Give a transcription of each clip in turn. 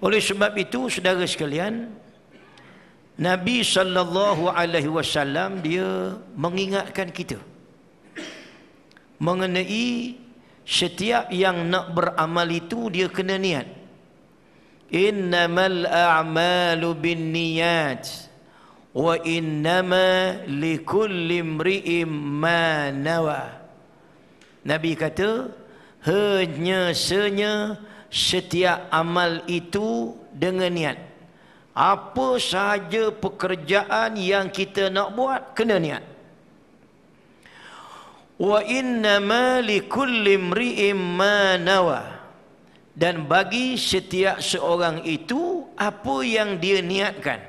Oleh sebab itu saudara sekalian, Nabi sallallahu alaihi wasallam dia mengingatkan kita mengenai setiap yang nak beramal itu dia kena niat. Innamal a'malu binniyat wa innama likulli imri'in ma nawa. Nabi kata hanya setiap amal itu dengan niat. Apa sahaja pekerjaan yang kita nak buat kena niat. Wa innama likulli imri'in ma nawa. Dan bagi setiap seorang itu apa yang dia niatkan,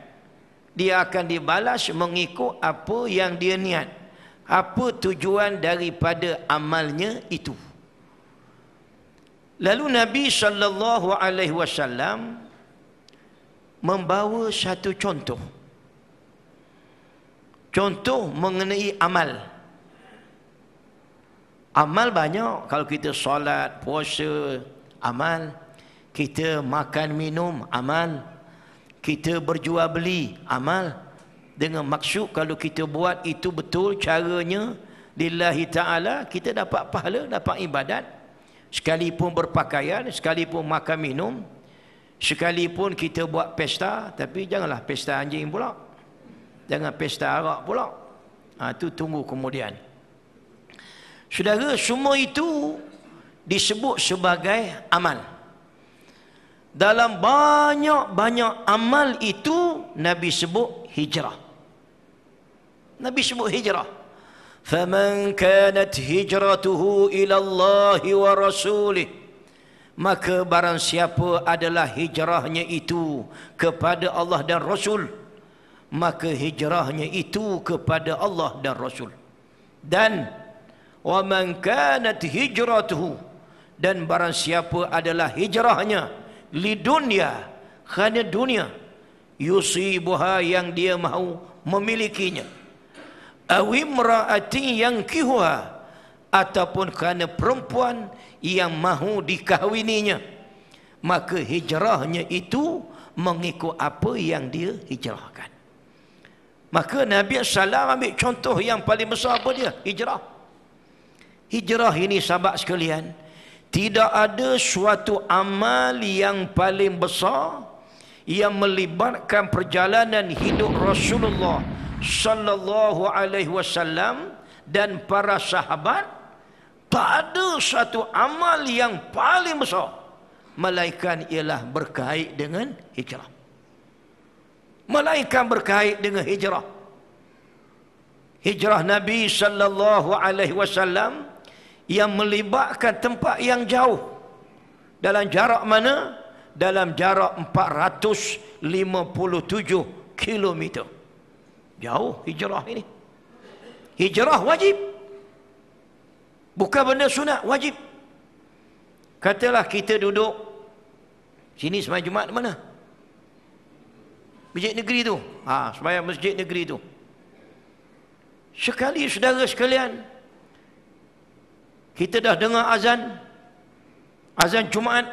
dia akan dibalas mengikut apa yang dia niat. Apa tujuan daripada amalnya itu. Lalu Nabi sallallahu alaihi wasallam membawa satu contoh. Contoh mengenai amal. Amal banyak. Kalau kita solat, puasa, amal. Kita makan minum, amal. Kita berjual beli, amal. Dengan maksud kalau kita buat itu betul caranya lillahi ta'ala, kita dapat pahala, dapat ibadat. Sekalipun berpakaian, sekalipun makan minum, sekalipun kita buat pesta, tapi janganlah pesta anjing pula. Jangan pesta arak pula. Itu tunggu kemudian. Saudara, semua itu disebut sebagai amal. Dalam banyak-banyak amal itu Nabi sebut hijrah. Nabi sebut hijrah. Faman kanat hijratuhu ila Allah wa rasulih, maka barang siapa adalah hijrahnya itu kepada Allah dan Rasul, maka hijrahnya itu kepada Allah dan Rasul. Dan wa man kanat hijratuhu, dan barang siapa adalah hijrahnya li dunya, kerana dunia, yusibuha, yang dia mahu memilikinya, awimraati yang kihuha, ataupun kerana perempuan yang mahu dikahwininya, maka hijrahnya itu mengikut apa yang dia hijrahkan. Maka Nabi SAW ambil contoh yang paling besar apa dia? Hijrah. Hijrah ini sahabat sekalian, tidak ada suatu amal yang paling besar yang melibatkan perjalanan hidup Rasulullah sallallahu alaihi wasallam dan para sahabat. Tak ada satu amal yang paling besar melainkan ialah berkait dengan hijrah. Melainkan berkait dengan hijrah. Hijrah Nabi sallallahu alaihi wasallam yang melibatkan tempat yang jauh. Dalam jarak mana? Dalam jarak 457 kilometer. Jauh hijrah ini. Hijrah wajib. Bukan benda sunat, wajib. Katalah kita duduk sini sembahyang Jumaat mana? Masjid negeri tu. Sembahyang masjid negeri tu. Sekali saudara sekalian, kita dah dengar azan. Azan Jumaat.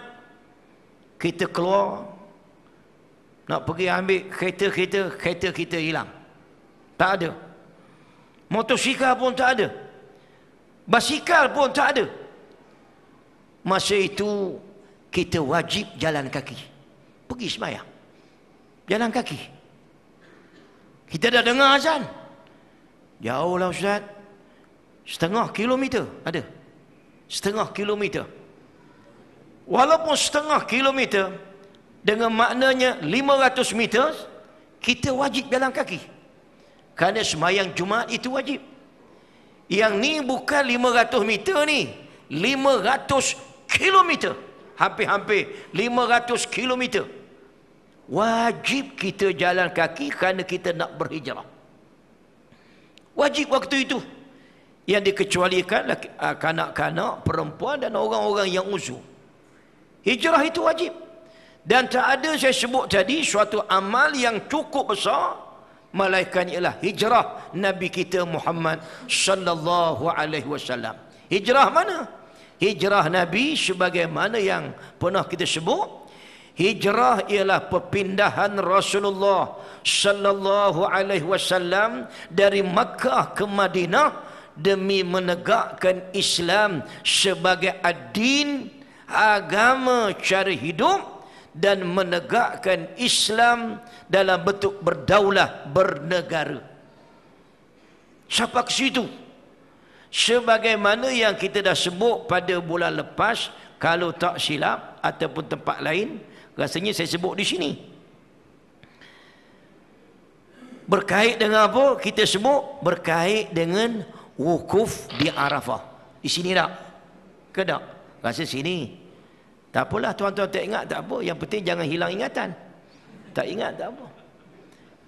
Kita keluar nak pergi ambil kereta kita hilang. Tak ada. Motosikal pun tak ada. Basikal pun tak ada. Masa itu kita wajib jalan kaki. Pergi sembahyang. Jalan kaki. Kita dah dengar azan. Jauhlah Ustaz. Setengah kilometer ada. Setengah kilometer. Walaupun setengah kilometer, dengan maknanya 500 meter, kita wajib jalan kaki. Kerana sembahyang Jumaat itu wajib. Yang ni bukan 500 meter ni, 500 kilometer. Hampir-hampir 500 kilometer. Wajib kita jalan kaki kerana kita nak berhijrah. Wajib waktu itu. Yang dikecualikan kanak-kanak, perempuan dan orang-orang yang uzur. Hijrah itu wajib. Dan tak ada, saya sebut tadi, suatu amal yang cukup besar melainkan ialah hijrah Nabi kita Muhammad sallallahu alaihi wasallam. Hijrah mana? Hijrah Nabi sebagaimana yang pernah kita sebut, Hijrah ialah perpindahan Rasulullah sallallahu alaihi wasallam dari Makkah ke Madinah demi menegakkan Islam sebagai ad-din, agama cara hidup, dan menegakkan Islam dalam bentuk berdaulah, bernegara. Sampai ke situ. Sebagaimana yang kita dah sebut pada bulan lepas, kalau tak silap ataupun tempat lain, rasanya saya sebut di sini. Berkait dengan apa? Kita sebut berkait dengan wukuf di Arafah. Di sini tak? Ke tak? Rasa sini. Tak apalah, tuan-tuan tak ingat tak apa. Yang penting jangan hilang ingatan. Tak ingat tak apa.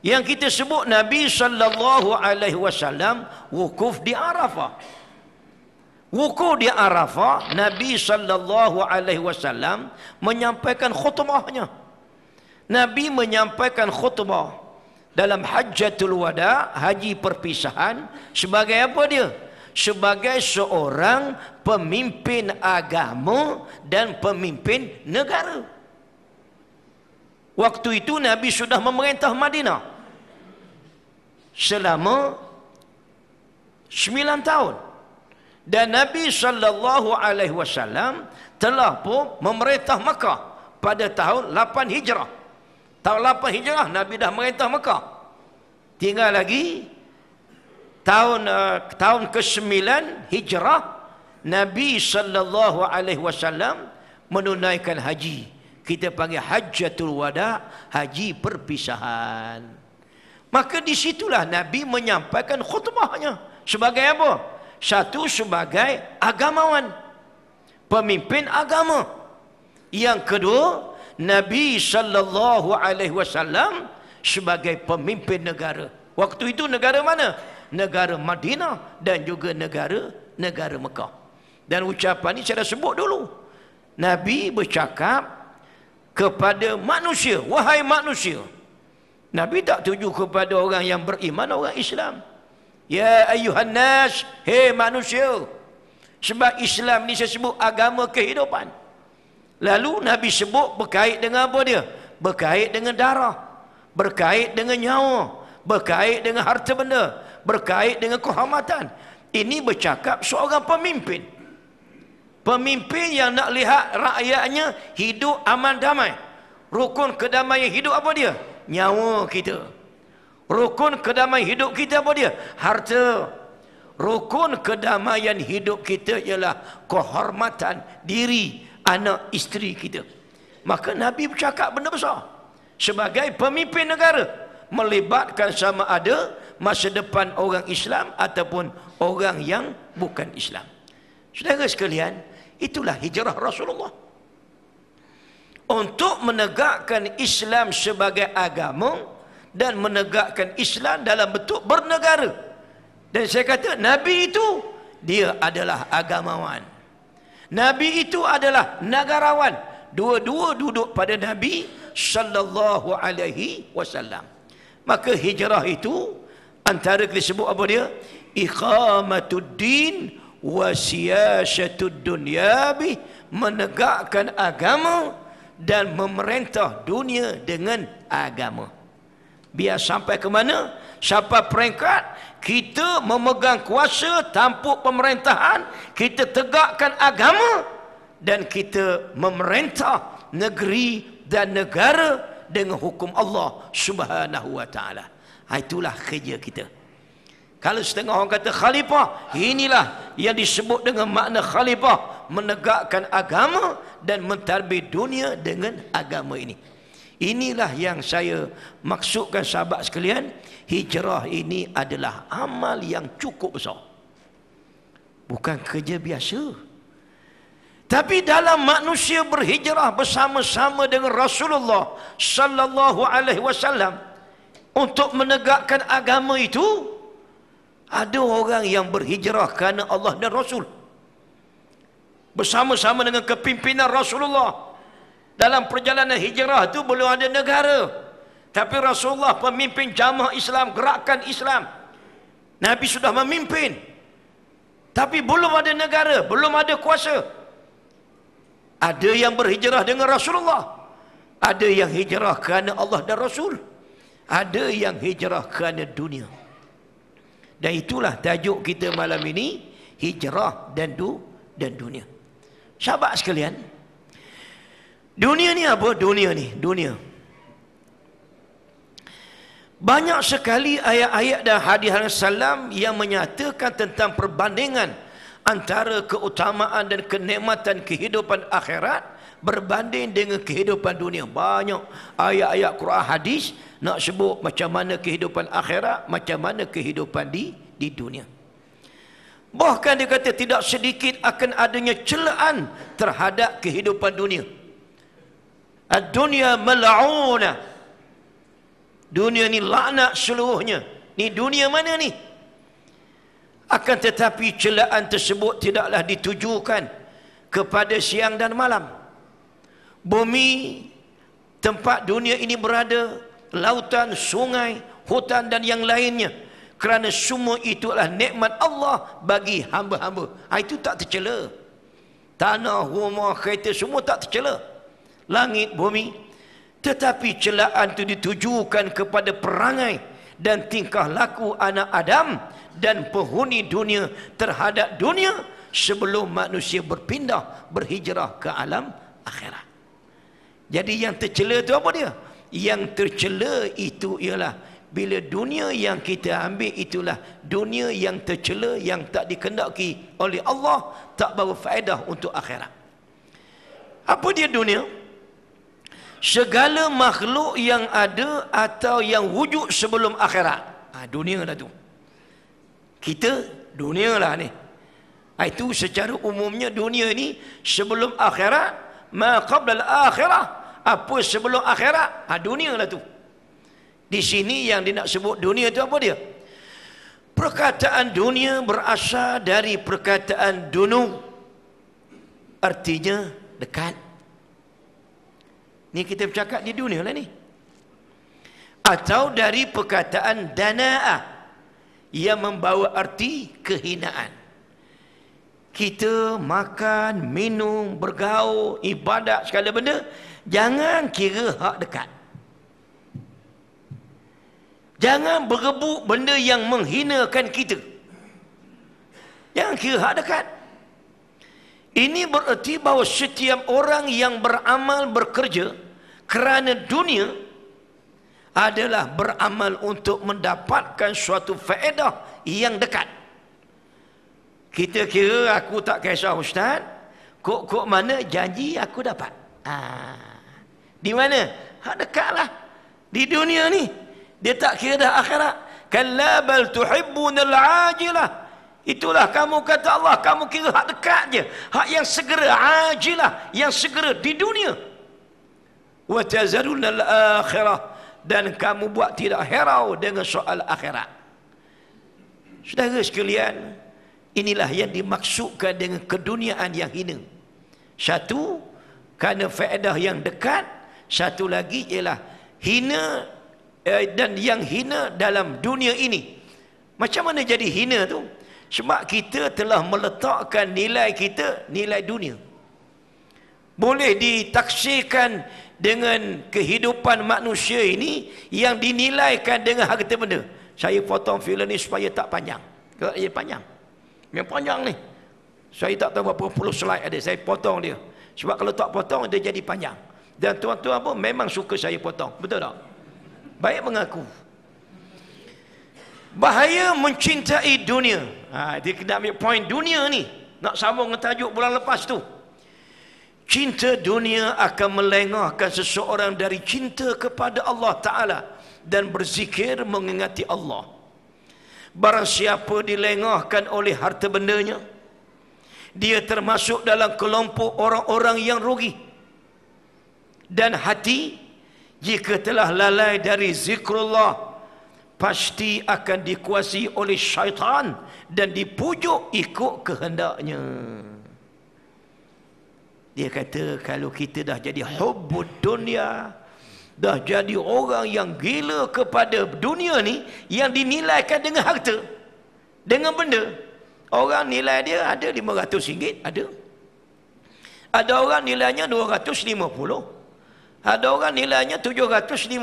Yang kita sebut Nabi sallallahu alaihi wasallam wukuf di Arafah. Wukuf di Arafah, Nabi sallallahu alaihi wasallam menyampaikan khutbahnya. Nabi menyampaikan khutbah dalam Hajjatul Wada, haji perpisahan, sebagai apa dia? Sebagai seorang pemimpin agama dan pemimpin negara. Waktu itu Nabi sudah memerintah Madinah selama 9 tahun. Dan Nabi sallallahu alaihi wasallam telah pun memerintah Makkah pada tahun 8 Hijrah. Tahun 8 Hijrah Nabi dah memerintah Makkah. Tinggal lagi tahun ke-9 Hijrah, Nabi sallallahu alaihi wasallam menunaikan haji. Kita panggil Hajjatul Wada, haji perpisahan. Maka disitulah Nabi menyampaikan khutbahnya. Sebagai apa? Satu, sebagai agamawan, pemimpin agama. Yang kedua, Nabi sallallahu alaihi wasallam sebagai pemimpin negara. Waktu itu negara mana? Negara Madinah dan juga negara Mekah. Dan ucapan ini saya dah sebut dulu. Nabi bercakap kepada manusia, wahai manusia. Nabi tak tuju kepada orang yang beriman, orang Islam. Ya ayyuhan nas, hei manusia. Sebab Islam ni saya sebut agama kehidupan. Lalu Nabi sebut berkait dengan apa dia? Berkait dengan darah, berkait dengan nyawa, berkait dengan harta benda, berkait dengan kehormatan. Ini bercakap seorang pemimpin. Pemimpin yang nak lihat rakyatnya hidup aman damai. Rukun kedamaian hidup apa dia? Nyawa kita. Rukun kedamaian hidup kita apa dia? Harta. Rukun kedamaian hidup kita ialah kehormatan diri, anak, isteri kita. Maka Nabi bercakap benda besar. Sebagai pemimpin negara, melibatkan sama ada masa depan orang Islam ataupun orang yang bukan Islam. Saudara sekalian, itulah hijrah Rasulullah. Untuk menegakkan Islam sebagai agama dan menegakkan Islam dalam bentuk bernegara. Dan saya kata Nabi itu dia adalah agamawan. Nabi itu adalah negarawan. Dua-dua duduk pada Nabi sallallahu alaihi wasallam. Maka hijrah itu antara kita sebut apa dia? Iqamatuddin wa siyasatud dunya bih, menegakkan agama dan memerintah dunia dengan agama. Biar sampai ke mana? Sampai peringkat kita memegang kuasa tampuk pemerintahan, kita tegakkan agama dan kita memerintah negeri dan negara dengan hukum Allah Subhanahu wa taala. Itulah kerja kita. Kalau setengah orang kata khalifah, inilah yang disebut dengan makna khalifah, menegakkan agama dan mentadbir dunia dengan agama ini. Inilah yang saya maksudkan sahabat sekalian, hijrah ini adalah amal yang cukup besar. Bukan kerja biasa. Tapi dalam manusia berhijrah bersama-sama dengan Rasulullah sallallahu alaihi wasallam untuk menegakkan agama itu, ada orang yang berhijrah kerana Allah dan Rasul. Bersama-sama dengan kepimpinan Rasulullah. Dalam perjalanan hijrah itu belum ada negara. Tapi Rasulullah pemimpin jamaah Islam, gerakan Islam. Nabi sudah memimpin. Tapi belum ada negara, belum ada kuasa. Ada yang berhijrah dengan Rasulullah. Ada yang hijrah kerana Allah dan Rasul. Ada yang hijrah kerana dunia. Dan itulah tajuk kita malam ini, hijrah dan dunia. Sahabat sekalian, dunia ni apa? Dunia. Banyak sekali ayat-ayat dan hadis Rasulullah yang menyatakan tentang perbandingan antara keutamaan dan kenikmatan kehidupan akhirat berbanding dengan kehidupan dunia. Banyak ayat-ayat Quran hadis nak sebut macam mana kehidupan akhirat, macam mana kehidupan di dunia. Bahkan dia kata tidak sedikit akan adanya celaan terhadap kehidupan dunia. Ad-dunya mal'una. Dunia ni laknat seluruhnya. Ni dunia mana ni? Akan tetapi celaan tersebut tidaklah ditujukan kepada siang dan malam. Bumi, tempat dunia ini berada, lautan, sungai, hutan dan yang lainnya. Kerana semua itu adalah nikmat Allah bagi hamba-hamba. Itu tak tercela. Tanah, rumah, kereta semua tak tercela. Langit, bumi. Tetapi celaan itu ditujukan kepada perangai dan tingkah laku anak Adam dan penghuni dunia terhadap dunia sebelum manusia berhijrah ke alam akhirat. Jadi yang tercela itu apa dia? Yang tercela itu ialah bila dunia yang kita ambil itulah dunia yang tercela, yang tak dikehendaki oleh Allah, tak bawa faedah untuk akhirat. Apa dia dunia? Segala makhluk yang ada atau yang wujud sebelum akhirat. Dunia dah tu. Kita dunia lah ni. Itu secara umumnya dunia ni sebelum akhirat, ma qabla al-akhirah. Apa sebelum akhirat? Dunia lah tu. Di sini yang dia nak sebut dunia tu apa dia? Perkataan dunia berasal dari perkataan dunu. Artinya dekat. Ni kita bercakap di dunia lah ni. Atau dari perkataan dana'ah yang membawa arti kehinaan. Kita makan, minum, bergaul, ibadat, segala benda, jangan kira hak dekat. Jangan berebut benda yang menghinakan kita. Jangan kira hak dekat. Ini bererti bahawa setiap orang yang beramal bekerja kerana dunia adalah beramal untuk mendapatkan suatu faedah yang dekat. Kita kira aku tak kisah ustaz, kok mana janji aku dapat. Di mana? Hak dekatlah. Di dunia ni dia tak kira dah akhirat. Kalla bal tuhibbunal ajilah. Itulah kamu kata Allah, kamu kira hak dekat je, hak yang segera, ajilah, yang segera di dunia. Wa tazarunal akhirah, dan kamu buat tidak herau dengan soal akhirat. Saudara sekalian, inilah yang dimaksudkan dengan keduniaan yang hina. Satu, kerana faedah yang dekat. Satu lagi ialah hina, dan yang hina dalam dunia ini. Macam mana jadi hina tu? Sebab kita telah meletakkan nilai kita, nilai dunia. Boleh ditaksirkan dengan kehidupan manusia ini yang dinilaikan dengan harta benda. Saya potong filem ni supaya tak panjang. Kalau dia panjang, yang panjang ni, saya tak tahu berapa puluh slide ada, saya potong dia. Sebab kalau tak potong dia jadi panjang. Dan tuan-tuan apa memang suka saya potong, betul tak? Baik mengaku. Bahaya mencintai dunia. Dia kena ambil poin dunia ni. Nak sambung dengan tajuk bulan lepas tu. Cinta dunia akan melengahkan seseorang dari cinta kepada Allah Ta'ala dan berzikir mengingati Allah. Barang siapa dilengahkan oleh harta bendanya, dia termasuk dalam kelompok orang-orang yang rugi. Dan hati, jika telah lalai dari zikrullah, pasti akan dikuasai oleh syaitan dan dipujuk ikut kehendaknya. Dia kata kalau kita dah jadi hubbud dunia, dah jadi orang yang gila kepada dunia ni, yang dinilaikan dengan harta, dengan benda. Orang nilai dia ada RM500, ada. Ada orang nilainya 250. Ada orang nilainya 750.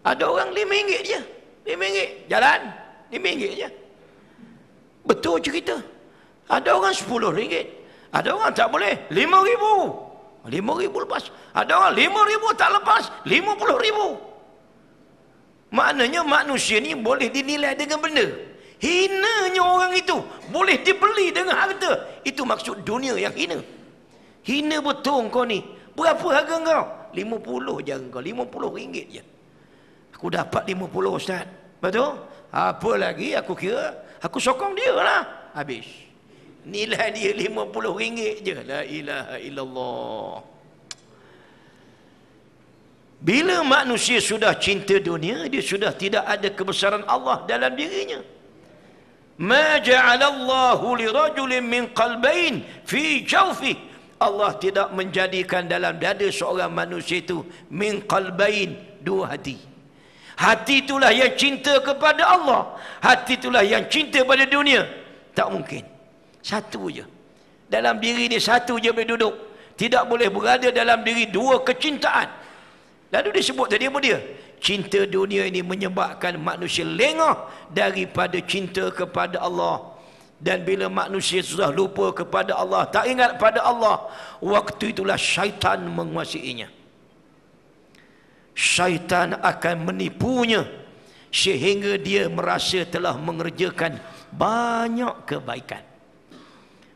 Ada orang RM5 je. RM5 jalan, RM5 je. Betul cerita. Ada orang RM10. Ada orang tak boleh RM5,000. RM5,000 lepas. Ada orang RM5,000 tak lepas, RM50,000. Maknanya manusia ni boleh dinilai dengan benda. Hinanya orang itu boleh dibeli dengan harta. Itu maksud dunia yang hina. Hina betul kau ni. Berapa harga kau? 50 je kau. RM50 je. Aku dapat 50, Ustaz. Betul? Apa lagi aku kira? Aku sokong dia lah. Habis. Nilai dia RM50 je. La ilaha illallah. Bila manusia sudah cinta dunia, dia sudah tidak ada kebesaran Allah dalam dirinya. Ma ja'alallahu lirajulin min qalbain fi jawfi. Allah tidak menjadikan dalam dada seorang manusia itu min qalbain, dua hati. Hati itulah yang cinta kepada Allah. Hati itulah yang cinta pada dunia. Tak mungkin. Satu je. Dalam diri ni satu je boleh duduk. Tidak boleh berada dalam diri dua kecintaan. Lalu disebut tadi apa dia? Cinta dunia ini menyebabkan manusia lengah daripada cinta kepada Allah. Dan bila manusia sudah lupa kepada Allah, tak ingat pada Allah, waktu itulah syaitan menguasainya. Syaitan akan menipunya sehingga dia merasa telah mengerjakan banyak kebaikan.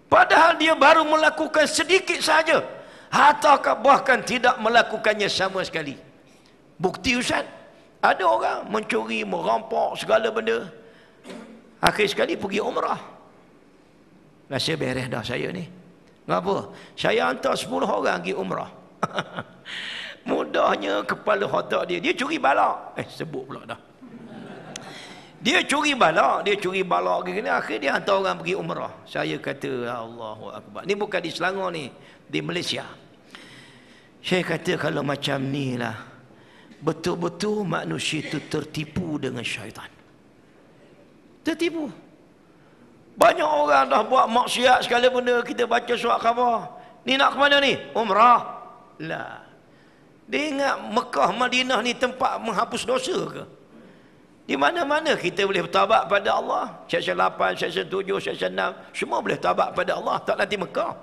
Padahal dia baru melakukan sedikit saja, atau bahkan tidak melakukannya sama sekali. Bukti Ustaz, ada orang mencuri, merampok segala benda, akhir sekali pergi umrah. Rasa beres dah saya ni. Kenapa? Saya hantar 10 orang pergi umrah. Mudahnya kepala otak dia, dia curi balak. Sebut pula dah. Dia curi balak gini, akhir dia hantar orang pergi umrah. Saya kata Allahu Akbar. Ni bukan di Selangor ni, di Malaysia. Saya kata kalau macam ni lah, betul-betul manusia itu tertipu dengan syaitan. Tertipu. Banyak orang dah buat maksiat segala benda, kita baca surat khabar. Ni nak ke mana ni? Umrah. Lah. Dia ingat Mekah, Madinah ni tempat menghapus dosa ke? Di mana-mana kita boleh bertaubat pada Allah. Seksyen 8, seksyen 7, seksyen 6, semua boleh taubat pada Allah, tak nanti Mekah.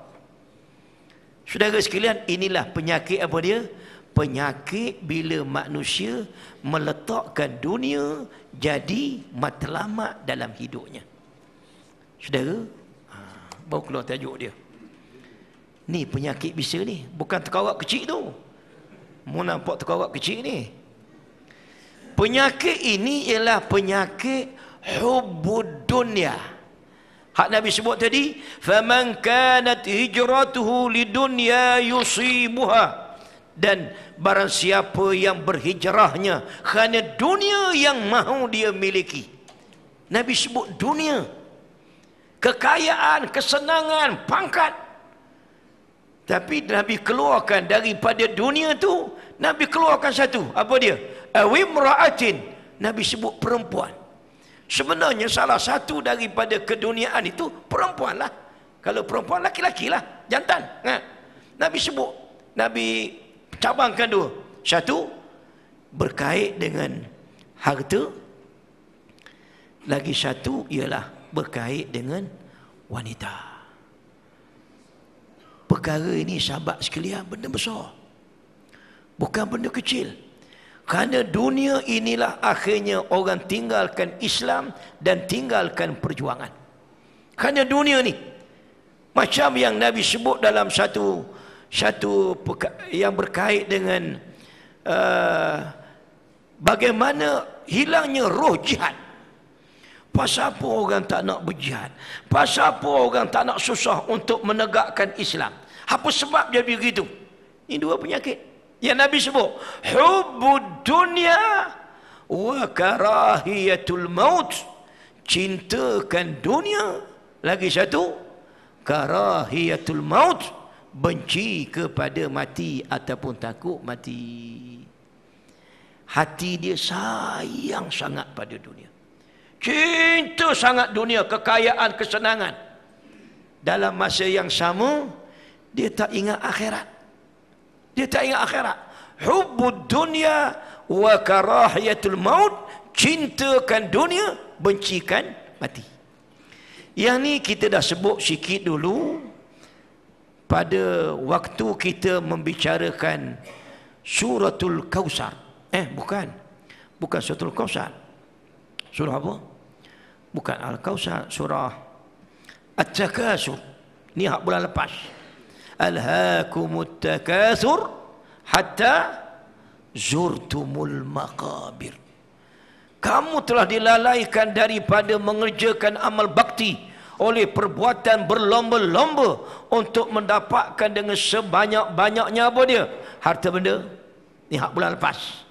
Saudara sekalian, inilah penyakit apa dia? Penyakit bila manusia meletakkan dunia jadi matlamat dalam hidupnya. Saudara, baru keluar tajuk dia. Ni penyakit bisa ni, bukan terkawak kecil tu. Mau nampak terkawak kecil ni. Penyakit ini ialah penyakit hubbud dunya. Hak Nabi sebut tadi, faman kanat hijratuhu lidunya yusibuha. Dan barang siapa yang berhijrahnya kerana dunia yang mahu dia miliki. Nabi sebut dunia, kekayaan, kesenangan, pangkat. Tapi Nabi keluarkan daripada dunia tu, Nabi keluarkan satu. Apa dia? Awimra'atin. Nabi sebut perempuan. Sebenarnya salah satu daripada keduniaan itu perempuan lah. Kalau perempuan, laki-laki lah, jantan. Nabi sebut, Nabi cabangkan dua. Satu, berkait dengan harta. Lagi satu ialah berkait dengan wanita. Perkara ini sahabat sekalian, benda besar. Bukan benda kecil. Kerana dunia inilah akhirnya orang tinggalkan Islam dan tinggalkan perjuangan. Kerana dunia ni, macam yang Nabi sebut dalam satu yang berkait dengan bagaimana hilangnya roh jihad. Pasal apa orang tak nak berjihad? Pasal apa orang tak nak susah untuk menegakkan Islam? Apa sebab dia begitu? Ini dua penyakit yang Nabi sebut. Hubbud dunya wa karahiyatul maut. Cintakan dunia. Lagi satu, karahiyatul maut. Benci kepada mati ataupun takut mati. Hati dia sayang sangat pada dunia. Cinta sangat dunia, kekayaan, kesenangan. Dalam masa yang sama, dia tak ingat akhirat. Dia tak ingat akhirat. hubbud dunya wa karahiyatul maut, cintakan dunia, bencikan mati. Yang ni kita dah sebut sikit dulu pada waktu kita membicarakan suratul Kausar. Bukan suratul Kausar. Surah apa? Bukan Al-Kausar, surah At-Takasur. Ni hak bulan lepas. Alhaakumut takasur hatta zurtumul maqabir. Kamu telah dilalaikan daripada mengerjakan amal bakti oleh perbuatan berlomba-lomba untuk mendapatkan dengan sebanyak-banyaknya apa dia? Harta benda. Ni hak bulan lepas.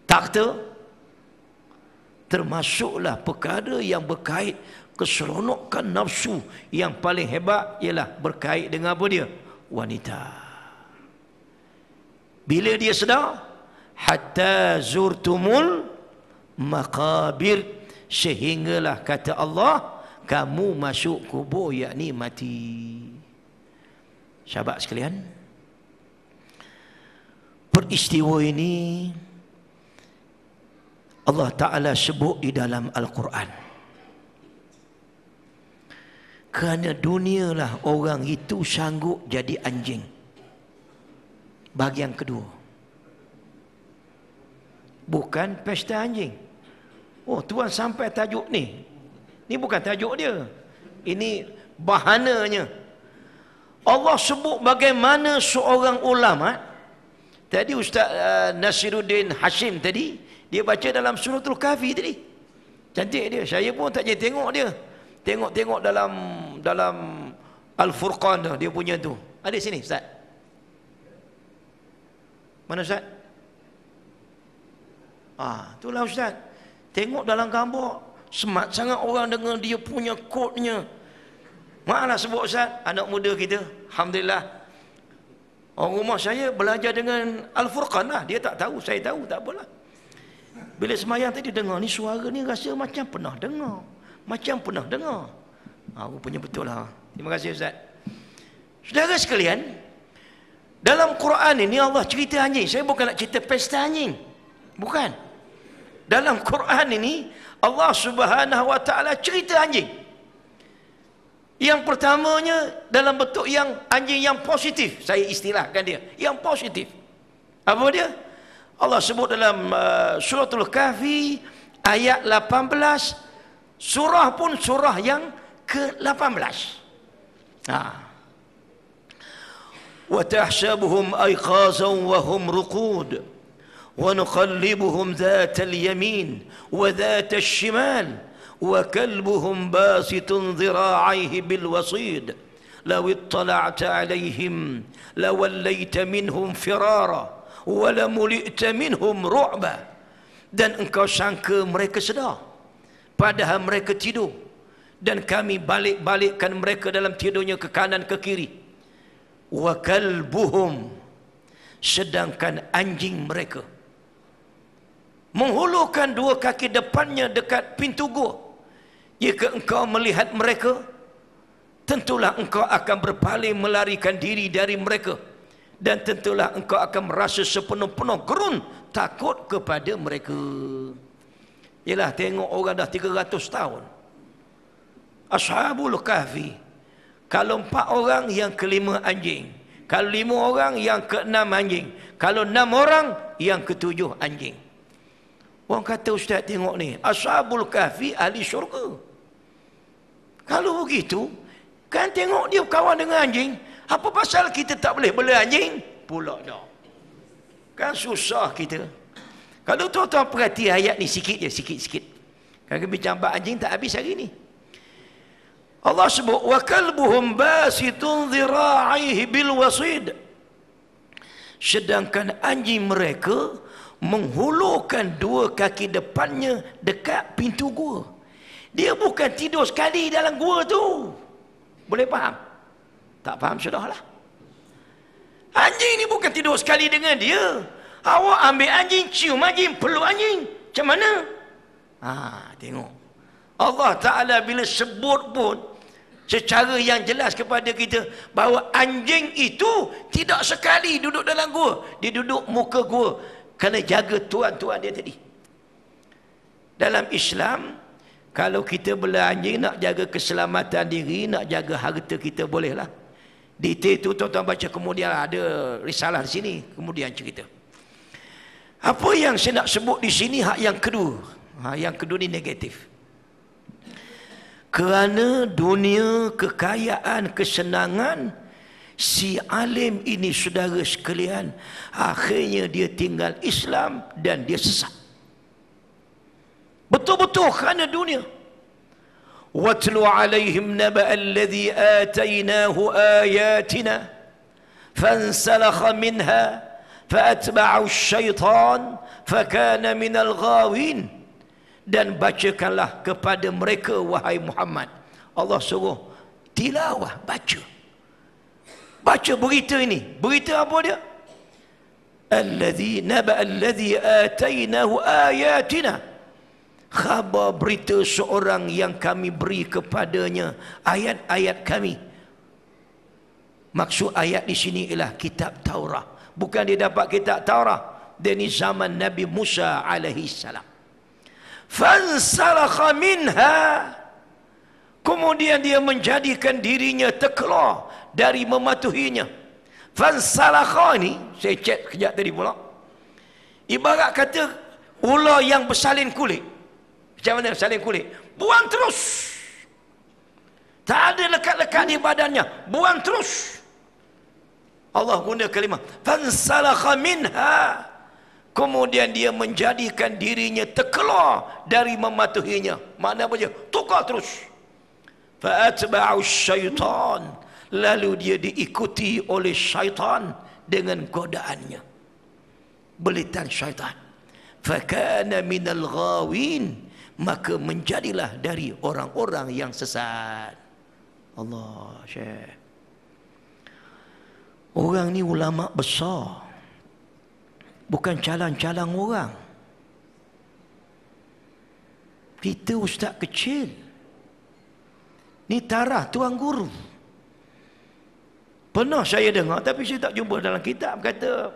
Takhta termasuklah perkara yang berkait keseronokan nafsu. Yang paling hebat ialah berkait dengan apa dia? Wanita. Bila dia sedar? Hatta zurtumul maqabir, sehinggalah kata Allah kamu masuk kubur, yakni mati. Sahabat sekalian, peristiwa ini Allah Ta'ala sebut di dalam Al-Quran. Kerana dunialah orang itu sanggup jadi anjing. Bahagian kedua, bukan pesta anjing. Oh, tuan sampai tajuk ni. Ni bukan tajuk dia. Ini bahananya. Allah sebut bagaimana seorang ulama. Tadi Ustaz Nasiruddin Hashim tadi, dia baca dalam suratul Kahfi tadi. Cantik dia. Saya pun tak jadi tengok dia. Tengok dalam Al-Furqan tu, dia punya tu. Ada sini Ustaz. Mana Ustaz? Itulah Ustaz. Tengok dalam gambar, semat sangat orang dengar dia punya kodnya. Maaflah sebut Ustaz, anak muda kita, alhamdulillah. Orang rumah saya belajar dengan Al-Furqan lah. Dia tak tahu, saya tahu, tak apalah. Bila semayang tadi dengar ni suara ni, rasa macam pernah dengar. Rupanya betul lah. Terima kasih Ustaz. Saudara sekalian, dalam Quran ini Allah cerita anjing. Saya bukan nak cerita pesta anjing. Bukan. Dalam Quran ini Allah Subhanahu Wa Taala cerita anjing. Yang pertamanya dalam bentuk yang anjing yang positif. Saya istilahkan dia, yang positif. Apa dia? Allah sebut dalam suratul Kahfi ayat 18. Surah pun surah yang ke-18. Wa tahsabuhum ayqazan wa hum ruqud wa nuqallibuhum dhatal yamin wa dhatal shimal wa kalbuhum basitun dhira'aihi bil wasid law ittala'ta 'alayhim lawallaita minhum firara wa lamuli'ta minhum ru'ba. Dan engkau sangka mereka sedar, padahal mereka tidur, dan kami balik-balikkan mereka dalam tidurnya ke kanan ke kiri. Wa kalbuhum, sedangkan anjing mereka menghulurkan dua kaki depannya dekat pintu gua. Jika engkau melihat mereka, tentulah engkau akan berpaling melarikan diri dari mereka, dan tentulah engkau akan merasa sepenuh-penuh gerun takut kepada mereka. Yalah, tengok orang dah 300 tahun. Ashabul Kahfi, kalau 4 orang, yang ke-5 anjing. Kalau 5 orang, yang ke-6 anjing. Kalau 6 orang, yang ke-7 anjing. Orang kata, Ustaz tengok ni, Ashabul Kahfi ahli syurga. Kalau begitu, kan tengok dia kawan dengan anjing, apa pasal kita tak boleh bela anjing? Pula dah. Kan susah kita. Kalau tuan-tuan perhati ayat ni sikit je, sikit-sikit. Kalau bincang bab anjing tak habis hari ni. Allah sebut wa kalbuhum basitun dhira'aihi bil wasid. Sedangkan anjing mereka menghulurkan dua kaki depannya dekat pintu gua. Dia bukan tidur sekali dalam gua tu. Boleh faham? Tak faham sudahlah. Anjing ni bukan tidur sekali dengan dia. Awak ambil anjing, cium anjing, peluk anjing. Macam mana? Tengok. Allah Ta'ala bila sebut pun, secara yang jelas kepada kita bahawa anjing itu tidak sekali duduk dalam gua, dia duduk muka gua kerana jaga tuan-tuan dia tadi. Dalam Islam, kalau kita bela anjing nak jaga keselamatan diri, nak jaga harta kita, bolehlah. Detail itu tuan-tuan baca, kemudian ada risalah di sini kemudian cerita. Apa yang saya nak sebut di sini hak yang kedua. Yang kedua ni negatif. Kerana dunia, kekayaan, kesenangan, si alim ini saudara sekalian, akhirnya dia tinggal Islam dan dia sesat. Betul-betul kerana dunia. وَاتْلُ عَلَيْهِمْ نَبَأَ الَّذِي آتَيْنَاهُ آيَاتِنَا فَانْسَلَخَ مِنْهَا فَأَتْبَعَهُ الشَّيْطَانُ فَكَانَ مِنَ الْغَاوِينَ. Dan bacakanlah kepada mereka wahai Muhammad. Allah suruh tilawah, baca. Baca berita ini. Berita apa dia? Naba alladhi atainahu ayatina. Khabar berita seorang yang kami beri kepadanya ayat-ayat kami. Maksud ayat di sini ialah kitab Taurat. Bukan dia dapat kitab Taurat dari zaman Nabi Musa alaihi salam. Fansalakha minha. Kemudian dia menjadikan dirinya terkeluar dari mematuhinya. Fansalakha ni, saya cek kejap tadi pula, ibarat kata ular yang bersalin kulit. Macam mana salin kulit? Buang terus. Tak ada lekat-lekat di badannya, buang terus. Allah guna kalimah fansalakha minha. Kemudian dia menjadikan dirinya terkeluar dari mematuhinya. Makna apa dia? Tukar terus. Fa'atba'u syaitan. Lalu dia diikuti oleh syaitan dengan godaannya, belitan syaitan. Fakana minal ghawin. Maka menjadilah dari orang-orang yang sesat. Allah, Syekh. Orang ni ulama besar, bukan calang-calang orang. Kita ustaz kecil. Ni tarah tuan guru. Pernah saya dengar, tapi saya tak jumpa dalam kitab, kata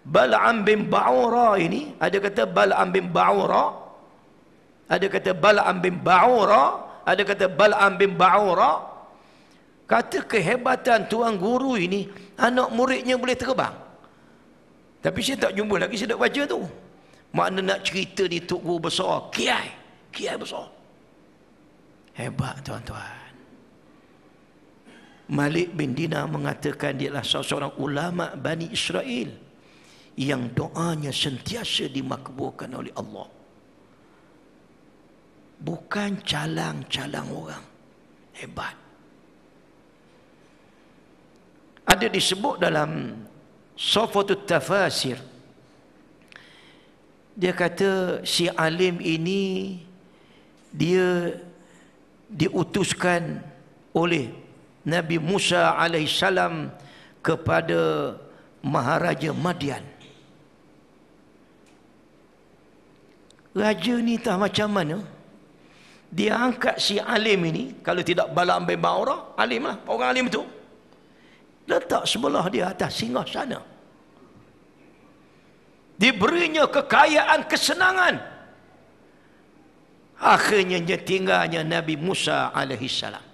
Bal'am bin Ba'ura ini, ada kata Bal'am bin Ba'ura, ada kata Bal'am bin Ba'ura, ada kata Bal'am bin Ba'ura. Kata kehebatan tuan guru ini, anak muridnya boleh terbang. Tapi saya tak jumpa lagi, saya tak baca tu. Makna nak cerita ni tok guru besar, kiai besar. Hebat tuan-tuan. Malik bin Dinar mengatakan dia adalah seorang ulama Bani Israel yang doanya sentiasa dimakbulkan oleh Allah. Bukan calang-calang orang. Hebat. Ada disebut dalam Safatut Tafasir, dia kata si alim ini dia diutuskan oleh Nabi Musa alaihissalam kepada Maharaja Madian. Raja ni tak macam mana, dia angkat si alim ini, kalau tidak Bal'am bin Ba'ura, alim lah, orang alim tu, letak sebelah dia atas singgasana. Diberinya kekayaan, kesenangan. Akhirnya dia tinggalnya Nabi Musa alaihissalam.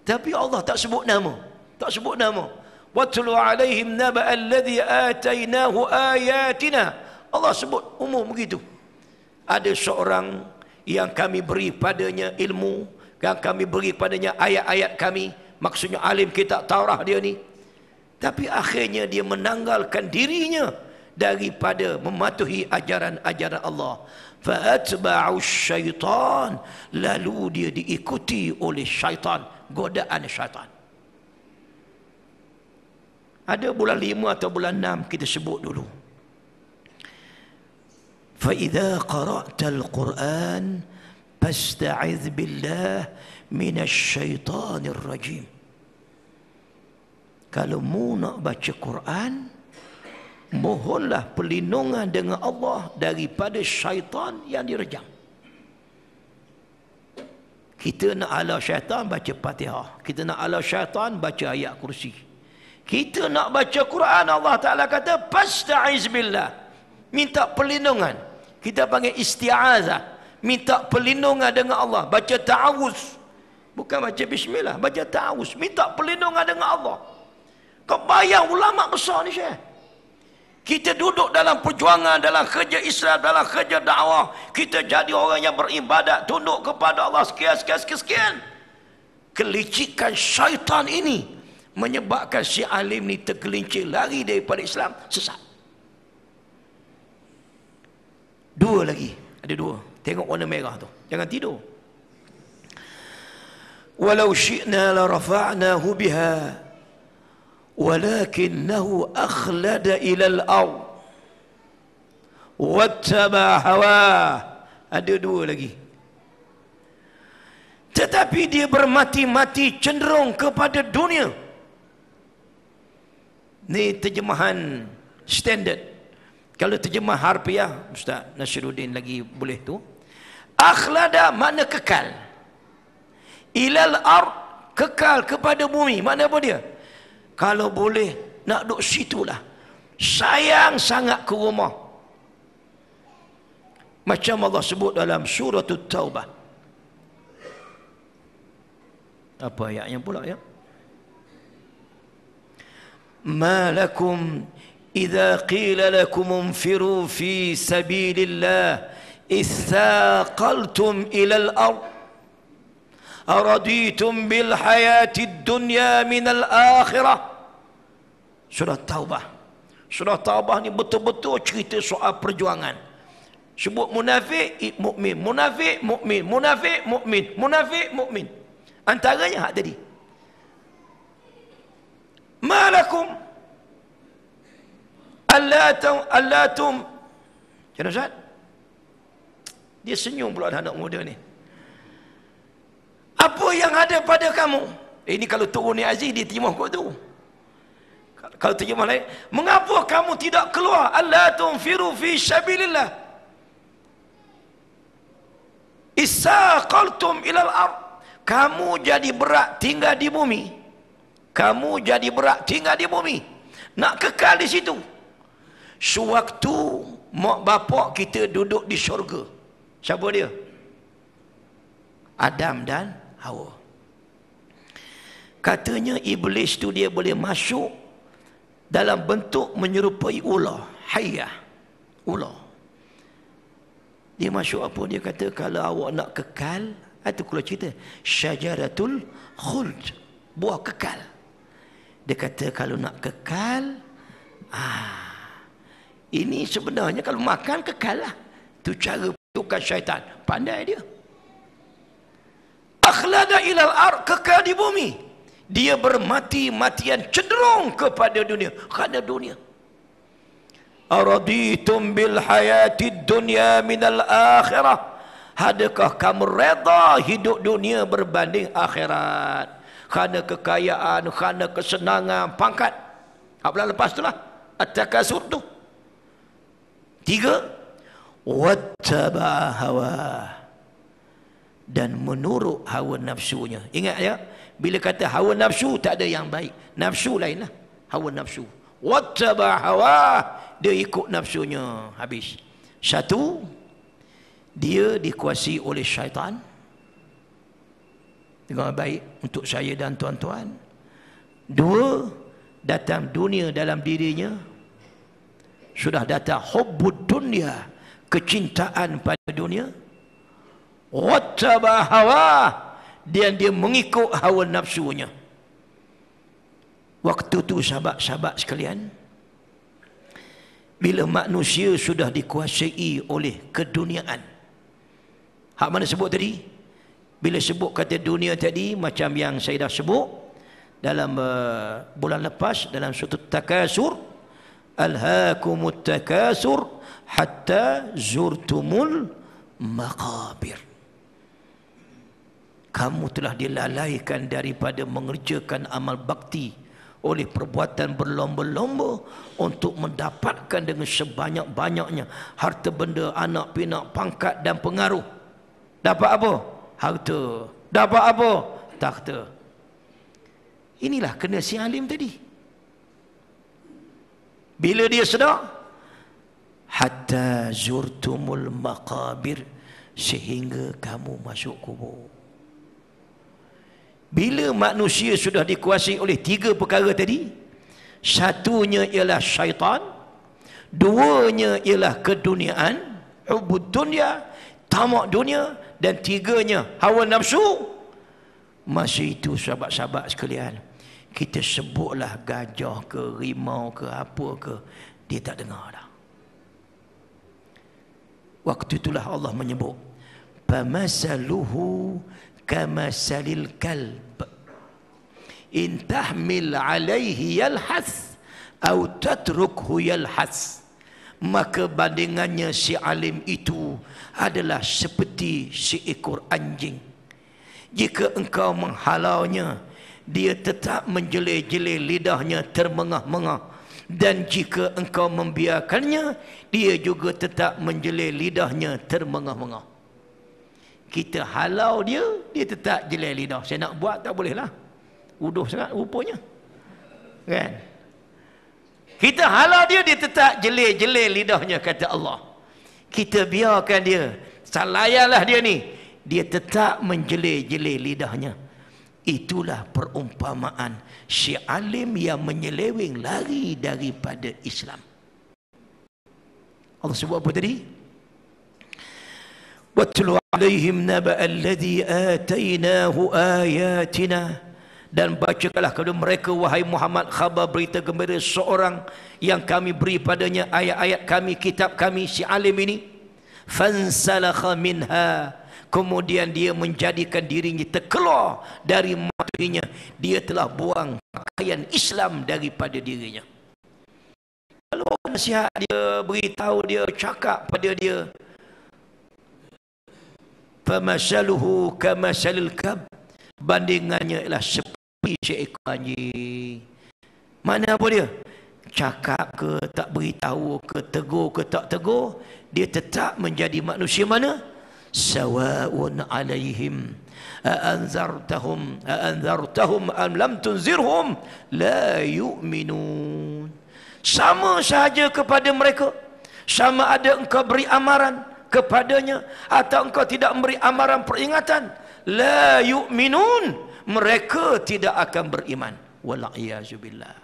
Tapi Allah tak sebut nama. Tak sebut nama. Watlu alaihim naba alladhi atainahu ayatina. Allah sebut umum begitu. Ada seorang yang kami beri padanya ilmu, yang kami beri padanya ayat-ayat kami. Maksudnya alim kitab Taurat dia ni. Tapi akhirnya dia menanggalkan dirinya daripada mematuhi ajaran-ajaran Allah. Fa'atba'u syaitan. Lalu dia diikuti oleh syaitan, godaan syaitan. Ada bulan 5 atau bulan 6 kita sebut dulu. فَإِذَا قَرَأْتَ الْقُرْآنِ فَاسْتَعِذْ بِاللَّهِ مِنَ الشَّيْطَانِ الرَّجِيمِ. Kalau mu nak baca Quran, mohonlah perlindungan dengan Allah daripada syaitan yang direjam. Kita nak ala syaitan baca Fatihah. Kita nak ala syaitan baca ayat kursi. Kita nak baca Quran, Allah Ta'ala kata fasta'iz billah, minta perlindungan. Kita panggil isti'azah, minta perlindungan dengan Allah. Baca ta'awuz, bukan baca bismillah, baca ta'awuz, minta perlindungan dengan Allah. Kau bayang ulama besar ni, Syekh. Kita duduk dalam perjuangan, dalam kerja Islam, dalam kerja dakwah. Kita jadi orang yang beribadat, tunduk kepada Allah sekian. Kelicikan syaitan ini menyebabkan si alim ni tergelincir, lari daripada Islam, sesat. Dua lagi, ada dua. Tengok warna merah tu, jangan tidur. Walau syi'na la rafa'nahu biha walakinnahu akhlada ila al-ard wattaba hawah. Ada dua lagi. Tetapi dia bermati-mati cenderung kepada dunia. Ni terjemahan standard. Kalau terjemah harfiah, Ustaz Nasiruddin lagi boleh tu. Akhlada makna kekal. Ilal ard, kekal kepada bumi. Makna apa dia? Kalau boleh nak duduk situlah. Sayang sangat ke rumah. Macam Allah sebut dalam surah Taubah. Apa ayatnya pula ya? Ma lakum idza qila lakum unfiru fi sabilillah ithaqaltum ila al-ard araditum bil hayatid dunya minal akhirah. Surah Taubah. Surah Taubah ni betul-betul cerita soal perjuangan. Sebut munafik, mukmin, munafik, mukmin, munafik, mukmin, munafik, mukmin. Antaranya hak tadi. Malakum allatum. Macam Ustaz? Dia senyum pula anak muda ni. Apa yang ada pada kamu? Ini kalau turun ni Aziz, dia terjemah kot tu. Kalau terjemah lain, mengapa kamu tidak keluar? Allah tunfiru fi sabilillah isaqaltum ilal ard. Kamu jadi berat tinggal di bumi. Kamu jadi berat tinggal di bumi. Nak kekal di situ. Sewaktu mak bapak kita duduk di syurga. Siapa dia? Adam dan Hawa. Katanya iblis tu dia boleh masuk dalam bentuk menyerupai ular, hayah, ular. Dia masuk apa? Dia kata kalau awak nak kekal, itu kalau cerita syajaratul khuld, buah kekal. Dia kata kalau nak kekal, ini sebenarnya kalau makan kekal lah. Itu cara tukar syaitan. Pandai dia. Akhlada ilal ard, kekal di bumi. Dia bermati-matian cenderung kepada dunia. Kerana dunia. Araditum bil hayatid dunya minal akhirah. Adakah kamu reda hidup dunia berbanding akhirat? Kerana kekayaan, kerana kesenangan, pangkat. Apa lepas itulah at-takasur tu. 3, wattaba hawa, dan menurut hawa nafsunya. Ingat ya, bila kata hawa nafsu tak ada yang baik. Nafsu lainlah, hawa nafsu. Wattaba hawa, dia ikut nafsunya. Habis. 1, dia dikuasai oleh syaitan. Dengan baik untuk saya dan tuan-tuan. 2, datang dunia dalam dirinya. Sudah datang hubbud dunia, kecintaan pada dunia. Wattaba hawa, dan dia mengikut hawa nafsunya. Waktu tu sahabat-sahabat sekalian, bila manusia sudah dikuasai oleh keduniaan. Hak mana sebut tadi? Bila sebut kata dunia tadi, macam yang saya dah sebut dalam bulan lepas dalam surah Takasur, alhaakumut takasur hatta zurtumul maqabir. Kamu telah dilalaikan daripada mengerjakan amal bakti oleh perbuatan berlomba-lomba untuk mendapatkan dengan sebanyak-banyaknya harta benda, anak pinak, pangkat dan pengaruh. Dapat apa? Harta Dapat apa? Takhta. Inilah kena si alim tadi. Bila dia sedar, hatta zurtumul maqabir, sehingga kamu masuk kubur. Bila manusia sudah dikuasai oleh 3 perkara tadi, satunya ialah syaitan, duanya ialah keduniaan, hubud dunia, tamak dunia, dan 3-nya hawa nafsu. Masa itu sahabat-sahabat sekalian, kita sebutlah gajah ke rimau ke apa ke, dia tak dengar dah. Waktu itulah Allah menyebut, famasaluhu kamasalil kalb in tahmil alaihi yalhath atau tatrukhu yalhath. Maka bandingannya si alim itu adalah seperti seekor anjing. Jika engkau menghalaunya, dia tetap menjelai-jelai lidahnya termengah-mengah. Dan jika engkau membiarkannya, dia juga tetap menjelai lidahnya termengah-mengah. Kita halau dia, dia tetap jelai lidah. Saya nak buat tak boleh lah, uduh sangat rupanya, kan? Kita halau dia, dia tetap jelai-jelai lidahnya, kata Allah. Kita biarkan dia, salayalah dia ni, dia tetap menjelai-jelai lidahnya. Itulah perumpamaan si alim yang menyeleweng lari daripada Islam. Allah sebut apa tadi? Watlu alaihim naba alladhi atainahu ayatina. Dan bacakanlah kepada mereka, wahai Muhammad, khabar berita gembira seorang yang kami beri padanya ayat-ayat kami, kitab kami, si alim ini. Fansalakha minha, kemudian dia menjadikan dirinya terkeluar dari matinya. Dia telah buang pakaian Islam daripada dirinya. Kalau nasihat dia, beritahu dia, cakap pada dia, famasaluhu kamasalil kab, bandingannya ialah seperti seekor anjing. Mana apa dia? Cakap ke tak beritahu ke, tegur ke tak tegur, dia tetap menjadi manusia mana? Sawa'un alaihim a'anzartahum am lam tunzirhum la yu'minun. Sama sahaja kepada mereka, sama ada engkau beri amaran kepadanya atau engkau tidak memberi amaran peringatan, la yu'minun, mereka tidak akan beriman. Wal'iyazubillah.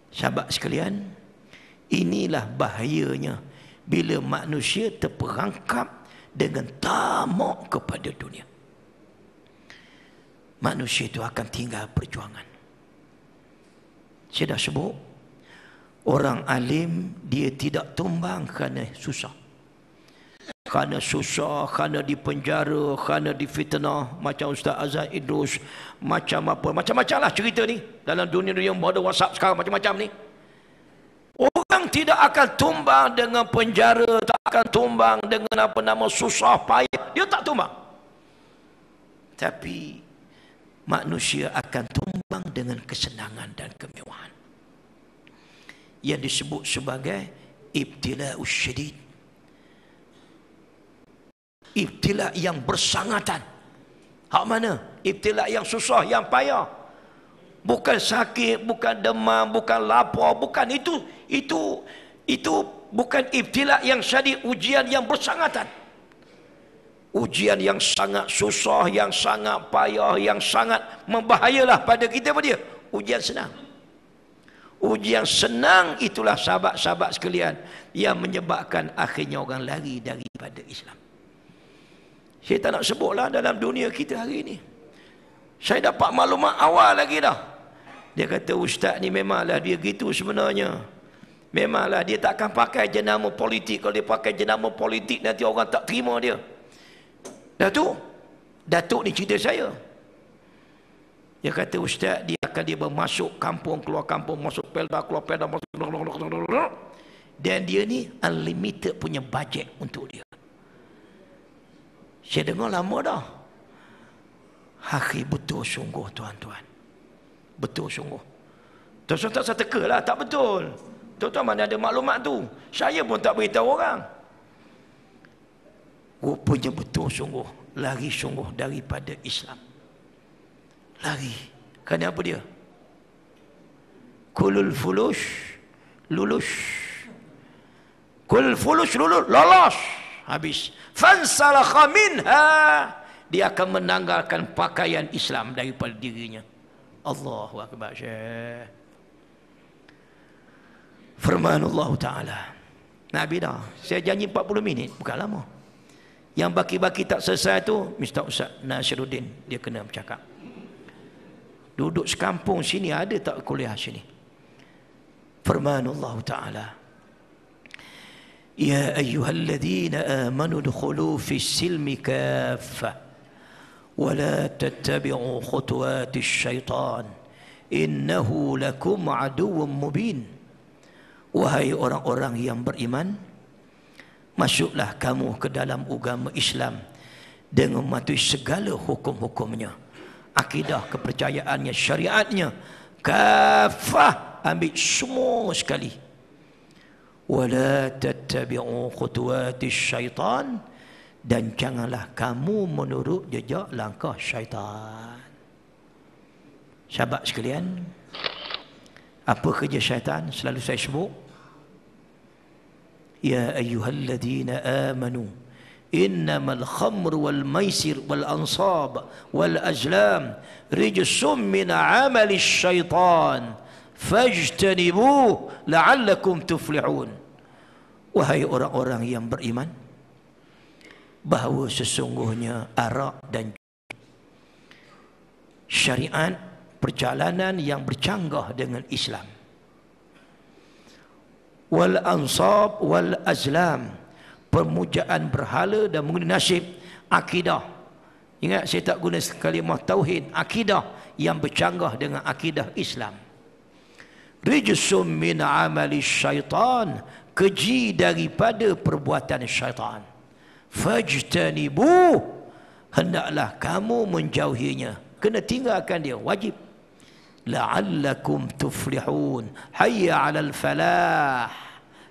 Sahabat sekalian, inilah bahayanya bila manusia terperangkap dengan tamak kepada dunia. Manusia itu akan tinggal perjuangan. Saya dah sebut, orang alim dia tidak tumbang kerana susah. Kerana susah, kerana dipenjara, kerana difitnah, macam Ustaz Azhar Idrus, macam apa, macam-macam lah cerita ni. Dalam dunia-dunia yang ada WhatsApp sekarang, macam-macam ni. Orang tidak akan tumbang dengan penjara, tak akan tumbang dengan apa nama susah payah, dia tak tumbang. Tapi manusia akan tumbang dengan kesenangan dan kemewahan, yang disebut sebagai ibtila'us syadid, ibtila yang bersangatan. Hak mana? Ibtila yang susah, yang payah. Bukan sakit, bukan demam, bukan lapar, bukan itu bukan ibtila yang syadid, ujian yang bersangatan. Ujian yang sangat susah, yang sangat payah, yang sangat membahayalah pada kita apa dia? Ujian senang. Ujian senang itulah sahabat-sahabat sekalian yang menyebabkan akhirnya orang lari daripada Islam. Saya tak nak sebutlah dalam dunia kita hari ini. Saya dapat maklumat awal lagi dah. Dia kata ustaz ni memanglah dia gitu sebenarnya. Memanglah dia tak akan pakai jenama politik. Kalau dia pakai jenama politik nanti orang tak terima dia. Datuk ni cerita saya. Dia kata ustaz dia akan dia bermasuk kampung, keluar kampung, masuk pelda, keluar pelda, masuk, dan dia ni unlimited punya bajet untuk dia. Saya dengar lama dah. Hakik betul sungguh tuan-tuan. Betul sungguh. Tuan-tuan tak saya teka lah, tak betul. Tuan-tuan mana ada maklumat tu. Saya pun tak beritahu orang. Rupanya betul sungguh, lari sungguh daripada Islam. Lari. Kerana apa dia? Kulul fulush lulus. Kulul fulush lulus, lolos. Habis. Fansalakha minha, dia akan menanggalkan pakaian Islam daripada dirinya. Allahu akbar. Firman Allah Ta'ala. Nabi dah, saya janji 40 minit, bukan lama. Yang baki-baki tak selesai tu, Mr. Ustaz Nasiruddin, dia kena bercakap. Duduk sekampung sini, ada tak kuliah sini? Firman Allah Ta'ala. Ya ayyuhalladzina amanu dukhulu fi silmi kaffah wa la tattabi'u khutuwatis syaitan innahu lakum aduwwum mubin. Wahai orang-orang yang beriman, masuklah kamu ke dalam agama Islam dengan mematuhi segala hukum-hukumnya, akidah, kepercayaannya, syariatnya, kafah, ambil semua sekali. Wala tattabi'u khutuwatis syaitan, dan janganlah kamu menurut jejak langkah syaitan. Sahabat sekalian, apa kerja syaitan? Selalu saya sebut, ya ayyuhalladzina amanu innamal khamru wal maisir wal ansab wal azlam rijsum min amali syaitan fajtanibuh la'allakum tuflihun. Wahai orang-orang yang beriman, bahawa sesungguhnya arak dan syariat perjalanan yang bercanggah dengan Islam. Wal ansab wal azlam, permujaan berhala dan mengundi nasib, akidah. Ingat, saya tak guna kalimah tauhid, akidah yang bercanggah dengan akidah Islam. Rijsum min amali syaitan, keji daripada perbuatan syaitan. Fajtanibuh, hendaklah kamu menjauhinya, kena tinggalkan dia, wajib. La'allakum tuflihun, hayya 'alal falah,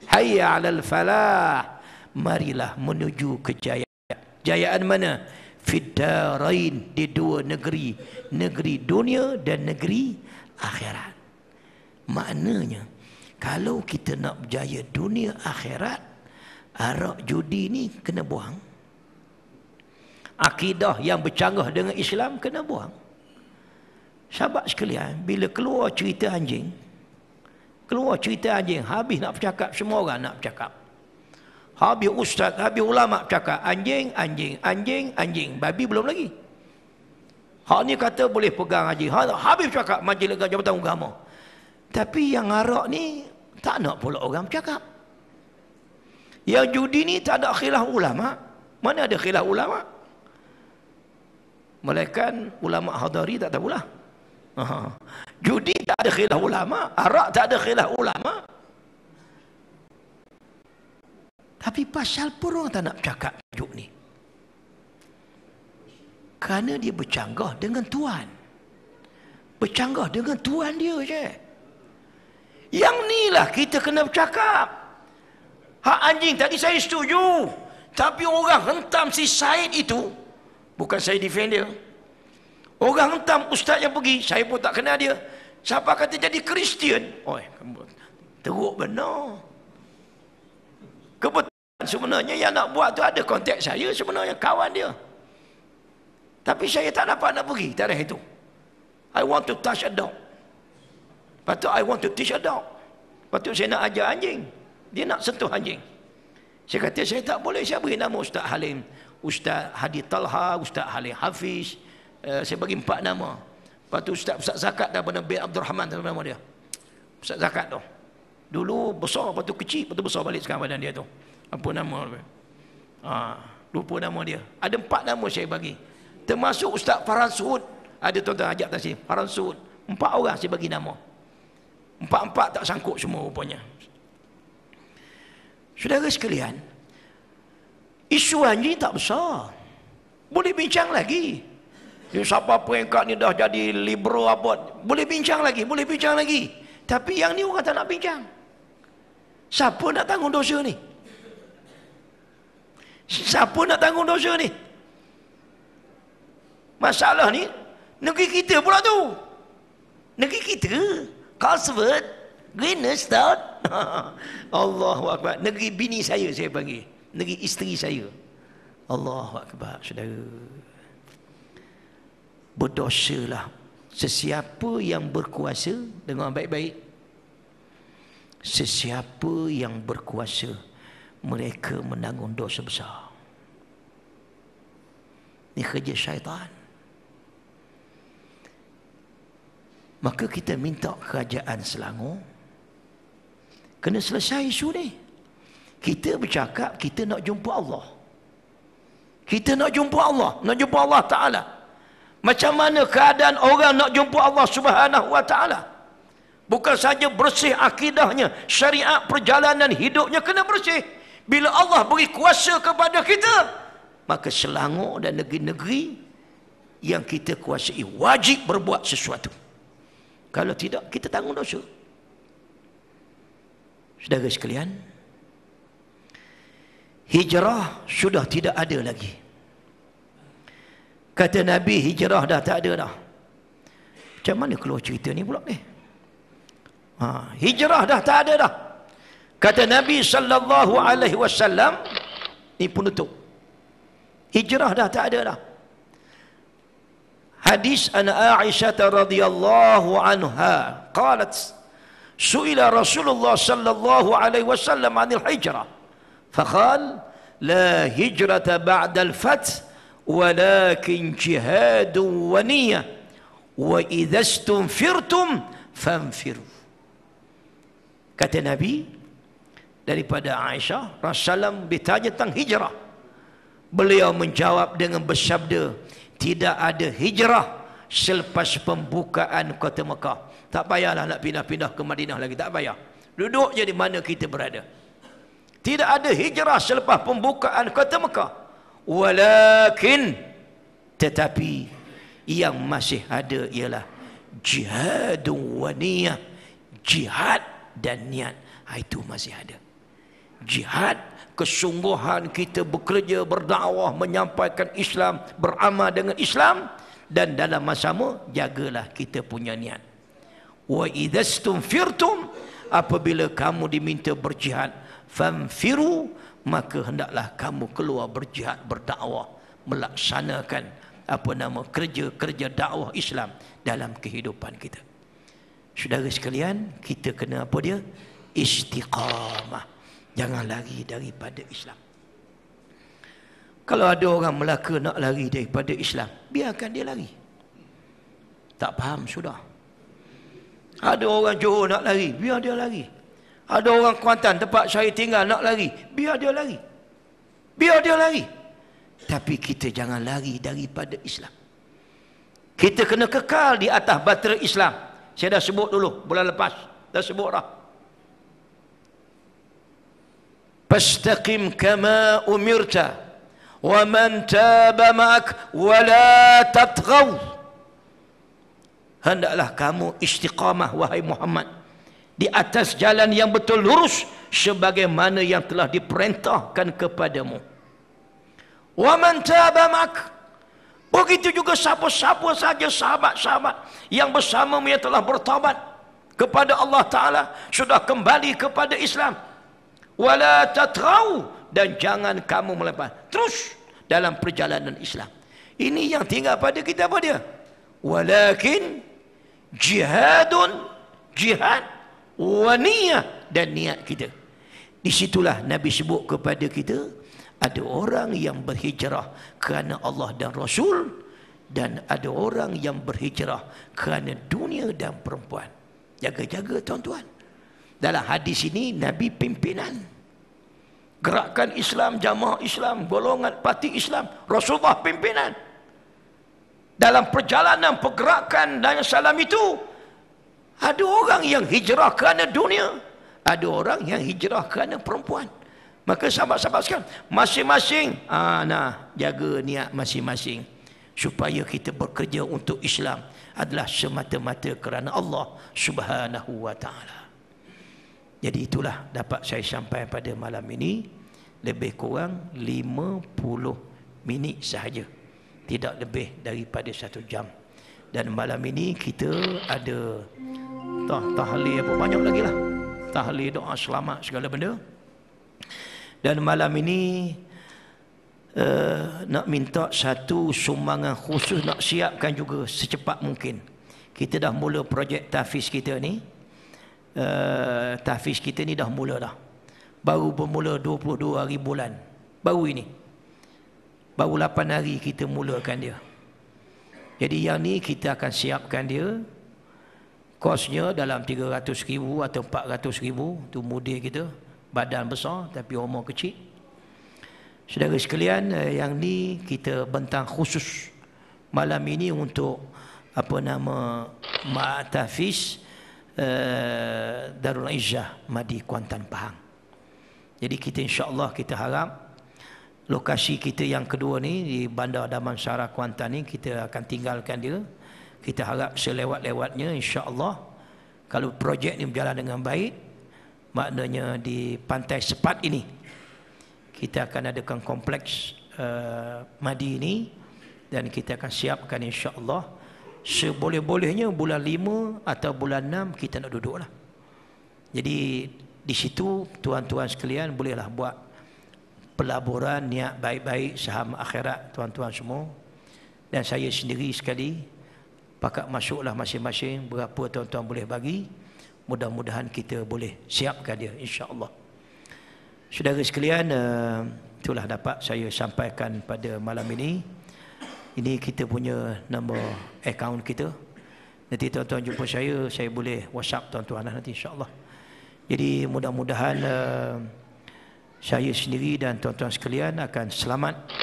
hayya 'alal falah, marilah menuju kejayaan. Jayaan mana? Fiddarain, di dua negeri, negeri dunia dan negeri akhirat. Maknanya, kalau kita nak berjaya dunia akhirat, arak judi ni kena buang. Akidah yang bercanggah dengan Islam kena buang. Sahabat sekalian, bila keluar cerita anjing, habis nak bercakap, semua orang nak bercakap. Habis ustaz, habis ulama bercakap, anjing, anjing, anjing, anjing, babi belum lagi. Hak ni kata boleh pegang anjing, habis bercakap majlis jabatan agama. Tapi yang arak ni tak nak pula orang bercakap. Yang judi ni tak ada khilaf ulama. Mana ada khilaf ulama? Melainkan ulama hadari tak tahu lah. Judi tak ada khilaf ulama, arak tak ada khilaf ulama. Tapi pasal pun orang tak nak bercakap tajuk ni, kerana dia bercanggah dengan Tuhan. Bercanggah dengan Tuhan dia je. Yang ni lah kita kena bercakap. Hak anjing tadi saya setuju, tapi orang hentam si Said itu, bukan saya defend dia. Orang hentam ustaz yang pergi, saya pun tak kenal dia. Siapa kata jadi Kristian? Oh, teruk benar. Kebetulan sebenarnya yang nak buat tu ada kontak saya, sebenarnya kawan dia. Tapi saya tak dapat nak pergi tarikh itu. I want to touch a dog. Patut I want to teach a dog. Patut saya nak ajar anjing, dia nak sentuh anjing. Saya kata saya tak boleh, saya beri nama Ustaz Halim, Ustaz Hadi Talha, Ustaz Halim Hafiz. Saya bagi 4 nama. Lepas tu Ustaz Zakat daripada bin Abdul Rahman, nama dia Ustaz Zakat tu. Dulu besar, lepas tu kecil, lepas tu besar balik sekarang badan dia tu. Apa nama dia? Lupa nama dia. Ada 4 nama saya bagi. Termasuk Ustaz Farhan Suud. Ada tuan-tuan ajak atas sini, Farhan Suud. 4 orang saya bagi nama. 4 tak sangkut semua rupanya. Saudara sekalian, isu anjing tak besar, boleh bincang lagi. Siapa peringkat ni dah jadi liberal apa, boleh bincang lagi, boleh bincang lagi. Tapi yang ni orang tak nak bincang. Siapa nak tanggung dosa ni? Siapa nak tanggung dosa ni? Masalah ni negeri kita pula tu. Negeri kita Carlsberg, Greenestad. Allahu Akbar. Negeri bini saya panggil. Negeri isteri saya. Allahu Akbar, saudara. Berdosalah sesiapa yang berkuasa, dengar baik-baik. Sesiapa yang berkuasa, mereka menanggung dosa besar. Ini kerja syaitan. Maka kita minta kerajaan Selangor kena selesai isu ni. Kita bercakap kita nak jumpa Allah. Kita nak jumpa Allah, nak jumpa Allah Ta'ala. Macam mana keadaan orang nak jumpa Allah Subhanahu Wa Ta'ala? Bukan saja bersih akidahnya, syariat perjalanan hidupnya kena bersih. Bila Allah beri kuasa kepada kita, maka Selangor dan negeri-negeri yang kita kuasai wajib berbuat sesuatu. Kalau tidak, kita tanggung dosa. Saudara sekalian, hijrah sudah tidak ada lagi. Kata Nabi, hijrah dah tak ada dah. Macam mana keluar cerita ni pula ni? Hijrah dah tak ada dah. Kata Nabi sallallahu alaihi wasallam, ni penutup. Hijrah dah tak ada dah. Hadis an Aisyah radhiyallahu anha qalat su'ila Rasulullah sallallahu alaihi wasallam 'anil hijrah faqala la hijrata ba'da al-fath walakin jihadun wa niyyah wa idza istunfirtum fanfiru. Kata Nabi daripada Aisyah, Rasulullah bertanya tentang hijrah. Beliau menjawab dengan bersabda, tidak ada hijrah selepas pembukaan kota Mekah. Tak payahlah nak pindah-pindah ke Madinah lagi, tak payah. Duduk je di mana kita berada. Tidak ada hijrah selepas pembukaan kota Mekah. Walakin, tetapi yang masih ada ialah jihadun wa niyah. Jihad dan niat, itu masih ada. Jihad, kesungguhan kita bekerja, berdakwah, menyampaikan Islam, beramal dengan Islam, dan dalam masa sama jagalah kita punya niat. Wa idzastumfirtum, apabila kamu diminta berjihad, famfiru, maka hendaklah kamu keluar berjihad, berdakwah, melaksanakan kerja-kerja dakwah Islam dalam kehidupan kita. Saudara sekalian, kita kena apa dia? Istiqamah. Jangan lari daripada Islam. Kalau ada orang Melaka nak lari daripada Islam, biarkan dia lari. Tak faham sudah. Ada orang Johor nak lari, biar dia lari. Ada orang Kuantan tempat saya tinggal nak lari, biar dia lari. Biar dia lari. Tapi kita jangan lari daripada Islam. Kita kena kekal di atas batera Islam. Saya dah sebut dulu bulan lepas, dah sebut dah. Fastaqim kama umirta wa man taba ma'ak wa la tatghaw. Hendaklah kamu istiqamah wahai Muhammad di atas jalan yang betul lurus sebagaimana yang telah diperintahkan kepadamu. Wa man taba ma'ak, begitu juga siapa-siapa saja sahabat-sahabat yang bersamamu yang telah bertaubat kepada Allah Ta'ala, sudah kembali kepada Islam. Wala tatrau, dan jangan kamu melepas, terus dalam perjalanan Islam. Ini yang tinggal pada kita apa dia? Walakin jihadun, jihad, wa niyah, dan niat kita. Disitulah Nabi sebut kepada kita, ada orang yang berhijrah kerana Allah dan Rasul, dan ada orang yang berhijrah kerana dunia dan perempuan. Jaga-jaga tuan-tuan. Dalam hadis ini Nabi pimpinan gerakan Islam, jamaah Islam, golongan parti Islam. Rasulullah pimpinan. Dalam perjalanan pergerakan dan salam itu, ada orang yang hijrah kerana dunia, ada orang yang hijrah kerana perempuan. Maka sahabat-sahabat sekalian, masing-masing jaga niat masing-masing, supaya kita bekerja untuk Islam adalah semata-mata kerana Allah Subhanahu wa Ta'ala. Jadi itulah dapat saya sampaikan pada malam ini. lebih kurang 50 minit sahaja, tidak lebih daripada 1 jam. Dan malam ini kita ada tahlil apa banyak lagi lah, tahlil, doa selamat, segala benda. Dan malam ini nak minta satu sumbangan khusus, nak siapkan juga secepat mungkin. Kita dah mula projek tahfiz kita ni. Tahfiz kita ni dah mula dah. Baru bermula 22 hari bulan. Baru ini. Baru 8 hari kita mulakan dia. Jadi yang ni kita akan siapkan dia. Kosnya dalam 300,000 atau 400,000. Tu mudir kita. Badan besar tapi umur kecil. Saudara sekalian, yang ni kita bentang khusus malam ini untuk apa nama Tahfiz Darul Izzah Madi Kuantan Pahang. Jadi kita insya-Allah kita harap lokasi kita yang kedua ni di Bandar Damansara Kuantan ni kita akan tinggalkan dia. Kita harap selewat-lewatnya insya-Allah kalau projek ni berjalan dengan baik, maknanya di Pantai Sepat ini kita akan adakan kompleks Madi ini, dan kita akan siapkan insya-Allah seboleh-bolehnya bulan 5 atau bulan 6 kita nak duduk lah. Jadi di situ tuan-tuan sekalian bolehlah buat pelaburan niat baik-baik saham akhirat tuan-tuan semua. Dan saya sendiri sekali pakat masuklah masing-masing berapa tuan-tuan boleh bagi. Mudah-mudahan kita boleh siapkan dia insya-Allah. Saudara sekalian, itulah dapat saya sampaikan pada malam ini. Ini kita punya nombor akaun kita. Nanti tuan-tuan jumpa saya boleh WhatsApp tuan-tuan nanti insya-Allah. Jadi mudah-mudahan saya sendiri dan tuan-tuan sekalian akan selamat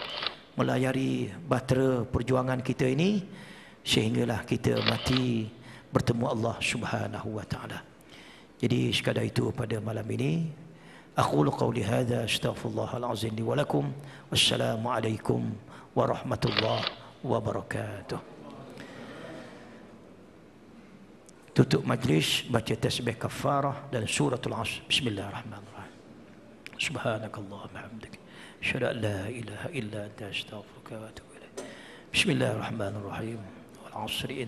melayari bahtera perjuangan kita ini sehinggalah kita mati bertemu Allah Subhanahu wa taala. Jadi sekadar itu pada malam ini. Aqulu qawli hadza astaghfirullahal azim li wa lakum. Wassalamualaikum warahmatullahi wabarakatuh. Tutup majlis baca tasbih kafarah dan suratul Asr. Bismillahirrahmanirrahim. Subhanakallahumma hamdaka asyhadu an la ilaha illa anta astaghfiruka wa atubu ilaik. Bismillahirrahmanirrahim. Wal 'asri